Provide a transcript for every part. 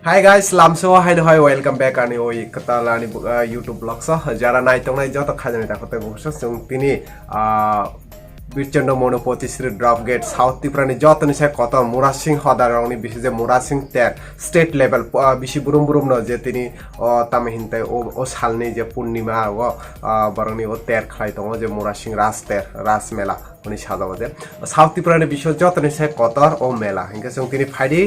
Hi guys, Lamso hi hi welcome back ani oi katala ani YouTube blog so jara naitongnai joto khajani takote bogso sung tini Birchando Monopoti Sri Drop Gate South Tiprani jotoni sai kota Murasing hodarongni bisije Murasing ter state level bishi burum no je tini tame hintai o salni je Purnima o baroni o ter khlai tongo je Murasing ras mela oni সাজাবো যে south ত্রিপুরার বিশ্ব যতনি সে কতর ও মেলা হিংকে song তিনি ফাইডি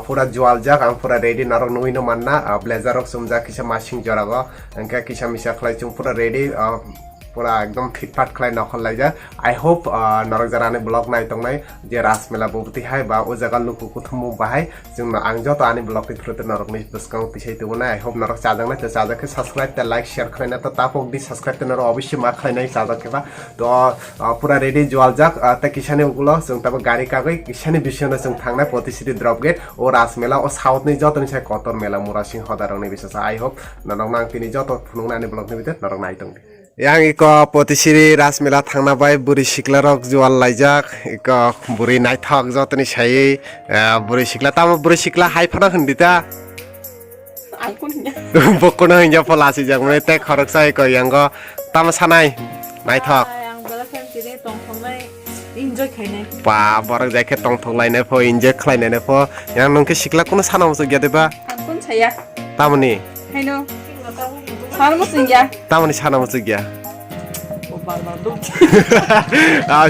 পুরা জোয়াল যাক আং পুরা রেডি নারক নইনো মাননা ব্লেজারক সুমজা কিসা মাসিং জরাগো হিংকে কিসা মিসা খলাই চুং পুরা রেডি পুরা একদম ফিটফাট খলাই নখল লাইজা আই হোপ নরক জারানে ব্লগ নাই তংনাই যে রাস মেলা ববতি হাই বা ও জায়গা লুকু কুথুমু বাহাই जों आं जत आनि ब्लग नि थ्रुते नरक नि बसकां तिसै तबना आई होप नरक चाजांना ते चाजाके सब्सक्राइब ते लाइक शेयर खलाइना त तापक दि सब्सक्राइब ते नर अवश्य मा खलाइनाय चाजाकेबा तो पुरा रेडी जवाल जाक त किसाने उगुलो जों तब गाड़ी कागै किसाने बिषयनो जों थांना पतिसिरि ड्रप गेट ओ रास मेला ओ साउथ नि जत नि साइ कतर मेला मुरासिं हदारनि बिसस आई होप नरक नां तिनि जत फुनुंनानि ब्लग नि बितर नरक नायतं yang iko potisiri rasmela thangna bai buri siklarok jual laijak iko buri naithok jotoni sai buri sikla tam buri sikla hai phana khindita bokono hinja polasi jang mane te khorok sai ko yango tam sanai naithok yang bala kan tire tong thongai enjoy khainai pa borok jaike tong thonglai pho enjoy khlainai pho yang nongke sikla kono sanam so gyade ba pun saya tamani haino Harmusingya. Tamani sana musugya.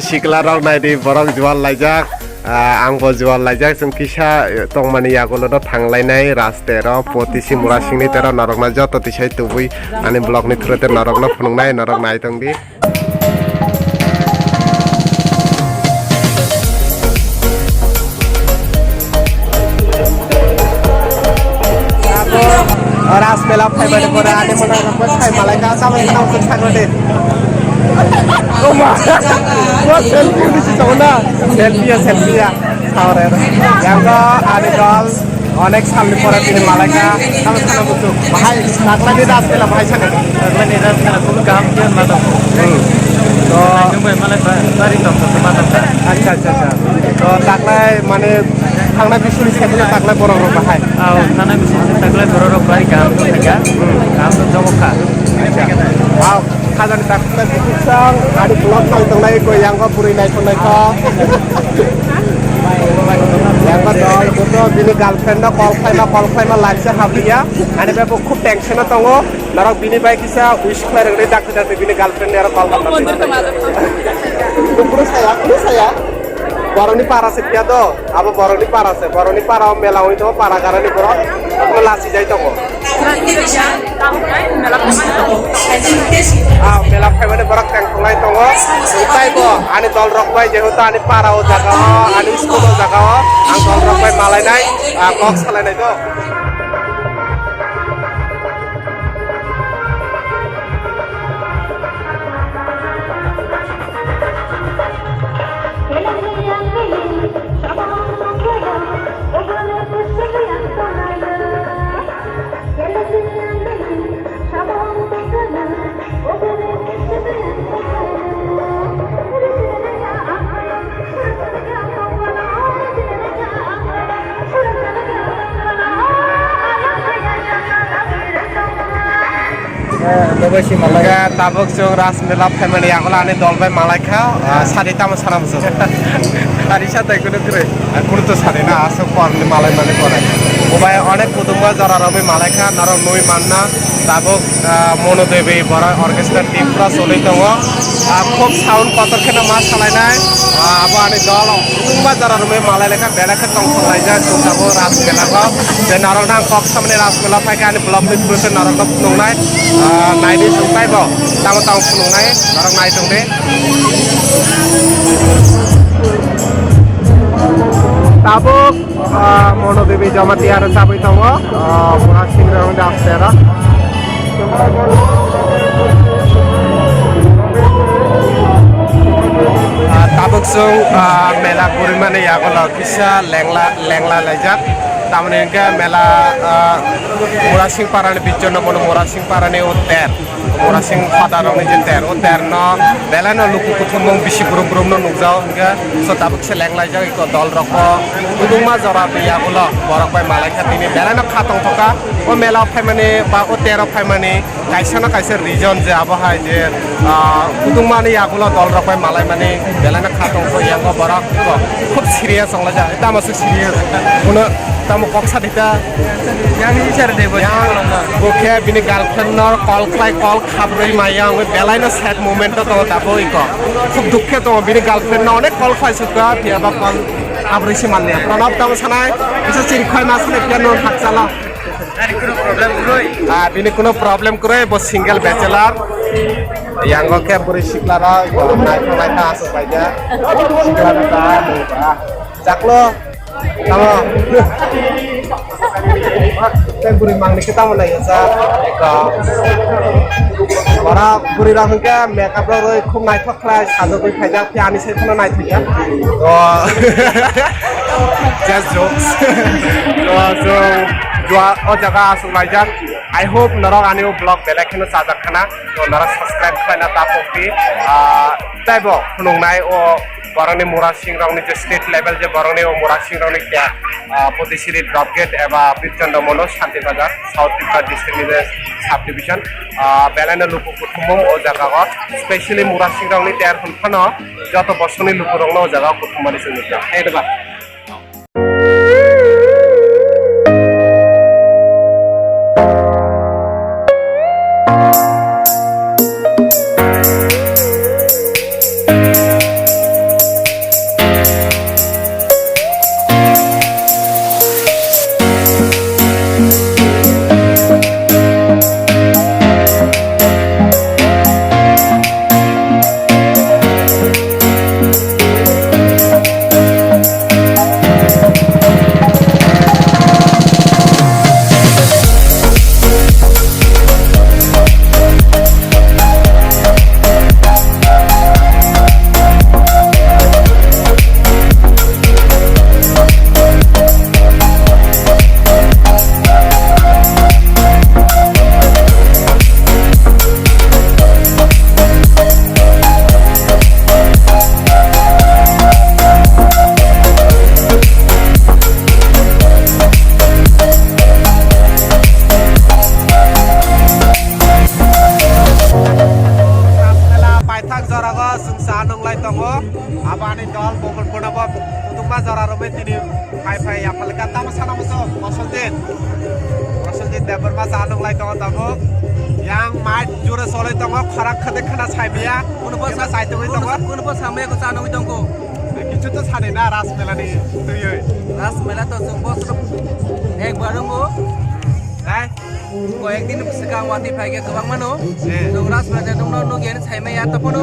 Sikla rok nai di borok jual laijak. Ang bo jual laijak sung kisa tongmani yagulo do thanglainai rastero potisi murasingni tero norok na joto tisai tubui ani blog ni throte norok na phunungnai norok nai tongdi. Ras mela phai bade pore ane mona ko khai malai ka samai naw ko thangode oma ko selfie disi tona selfie sawre yanga ane gal অনেক সামনে পরে তিনি মালাকা আমি খানা বুঝছো ভাই নাকলা দিয়ে রাত মেলা ভাই সাথে নাকলা দিয়ে রাত মেলা খুব কাম দিয়ে মাতো তো মালাই বাড়ি তো আচ্ছা তো তাকলাই মানে থাংনা বিশুনি সেগুলো তাকলাই বড় বড় ভাই থানা বিশুনি তাকলাই বড় বড় ভাই কাম তো থাকা কাম তো জমকা আও খাজানি তাকলাই বিশুসাং আদি ব্লগ নয় তংলাই কো ইয়াংগো পুরি নাই তংলাই ক yang dol buto bini girlfriend na call khai live se habiya ane be khub tension tongo narok bini bai kisa wish khlai rek dakte bini girlfriend ne call puro saya boroni para se kya do abo boroni para mela hoi to para garani boro lasi jai tongo mela phai bane borak tang tholai tongo utai ko ani dol rok bai jehuta ani para o jaga ani school o jaga ang dol rok bai malai nai kok salai nai to Bebasi malaga tabuk jong ras mela family agola ane dolbai malaika sari tama sana muso tari sa tai kuno kre kuno to sari na aso por ni malai mane kore obai onek kutumba jara rabe malaika naro noi manna tabuk monodevi bora orchestra team pra solai tongo khub sound kotor khena ma salai nai abo ane dol kutumba jara rabe malai leka belaka tong salai ja tabuk ras mela ko je naro na kok samne ras mela phai ka ane blog ni prose naro ko nongnai nai di sungkai bo tang tang phunungnai narok nai tongde tabuk monodevi jamati aro sabai tongo murasing rong dastera tabuk sung mela kurimane yagola kisa lengla laijak tamne ke mela Murasing parani bichon mono Murasing parani o ter Murasing father oni je ter o ter no bela no luku kuthumong bisi brum no nukjao ke so tabuk se lenglai jao ko dol roko udungma jora ya gulo borok bai malai khatini bela no khatong thoka o mela phaimani ba o ter phaimani kaisa na kaisa region je abahai je udungma ni ya gulo dol rok bai malai mani bela no khatong ko yang borok ko খুব serious হলো যা এটা আমার serious কোনো তামো কক্সা দিতা yang Eicher দেব ওকে বিনি girlfriend নর call খাই কল খাবরই মাইয়া ওই বেলাইনো স্যাড মোমেন্ট তো তাবো ইকো খুব দুঃখে তো বিনি গার্লফ্রেন্ড না অনেক কল খাইছো কা পিয়াবা কল আবরিসি মানলে প্রণব তামো সানাই কিছু চিরখাই মাসলে পিয়ানো হাকচালা আর কোনো প্রবলেম কই বিনি কোনো প্রবলেম করে boss single bachelor yang oke puri siklara naik asal aja siklara ta jaklo kamu saya puri mangni kita mau nanya sa para puri langsung ke makeup lo khum naik thok khlai sado koi phaja piani se thono naik thia to just jokes so jua o jaga asal aja I hope narok anio blog belakino sajak khana to narok subscribe khana ta pokti taibo khunungnai o boroni Murasing rongni je state level je boroni o Murasing rongni kya Potisiri drop gate eba Birchondo mono Shanti Bazar South Tripura district ni sub division belana luku kuthumong o jaga got especially Murasing rongni ter hunkhano joto borsoni luku rongno o jaga kuthumani sunita edba abani dol bobol pona ba tungma jara robe tini phai apal ka tam sana moso Rasulji debar ma sanung lai tong tamo yang mai jure solai tong kharak khade khana saimia kunba sai tong tong kunba samai ko sanung tong ko কিছু তো ছাড়ে না রাস মেলা নি তুই রাস মেলা তো বস একবার গো হ্যাঁ কয়েকদিন সিগাং ওয়াতি ফাইগে গোবাং মানো তো রাস মেলা দং নো গেন সাইমায়া তপনো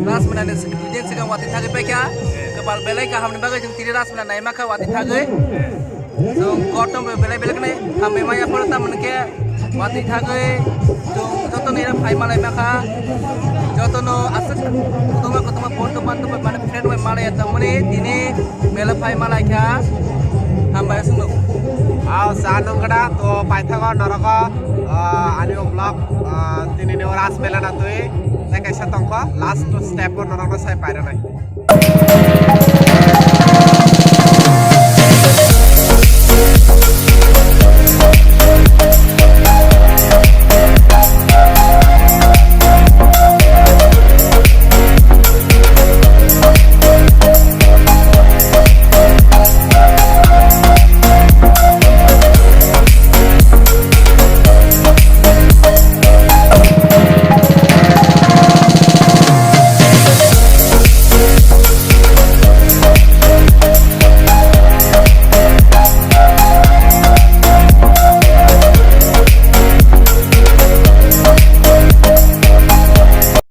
রাস মেলা নে দুদিন সিগাং ওয়াতি থাকে পাইকা কপাল বেলাই ka hamni bagai jeng tiri ras mela naima ka wati thagei so gotom belai belai kene hambe maya pon ta manke wati thagei so joto nira phai malai maka joto no asat kutuma phone to ban to mane friend wai malai ta mane dine bela phai malai kha hamba sunu aw sanong kada to paithago naraga anio blog tini ne ras mela na toi na kaisa tongko last step on naraga sai paira nai